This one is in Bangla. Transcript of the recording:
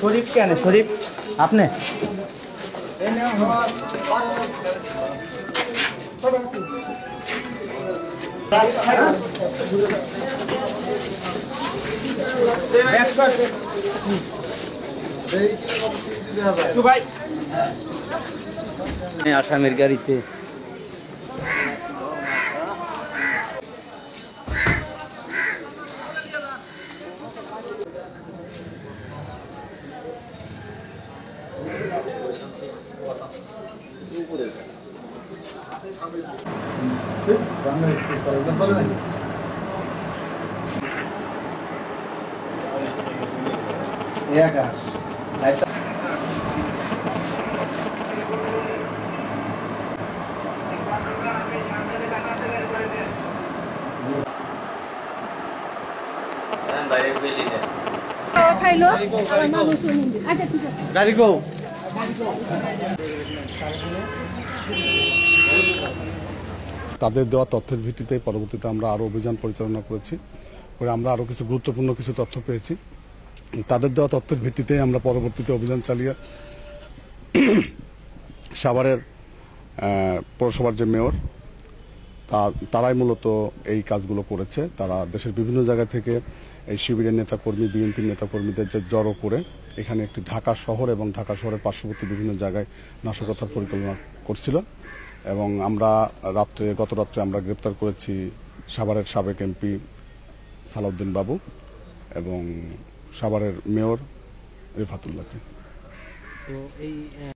শরীফ কেন শরীফ আপনি আসামের গাড়িতে গাড়ি গো তাদের দেওয়া তথ্যের ভিত্তিতে পরবর্তীতে আমরা আরও অভিযান পরিচালনা করেছি করে আমরা আরও কিছু গুরুত্বপূর্ণ কিছু তথ্য পেয়েছি। তাদের দেওয়া তথ্যের ভিত্তিতে আমরা পরবর্তীতে অভিযান চালিয়ে সাভারের পৌরসভার যে মেয়র তারাই মূলত এই কাজগুলো করেছে। তারা দেশের বিভিন্ন জায়গা থেকে এই শিবিরের নেতাকর্মী বিএনপির নেতাকর্মীদের যে জড়ো করে এখানে একটি ঢাকা শহর এবং ঢাকা শহরের পার্শ্ববর্তী বিভিন্ন জায়গায় নাশকতার পরিকল্পনা করছিল এবং আমরা গত রাত্রে আমরা গ্রেপ্তার করেছি সাভারের সাবেক এমপি সালাউদ্দিন বাবু এবং সাভারের মেয়র রিফাতুল্লাহকে।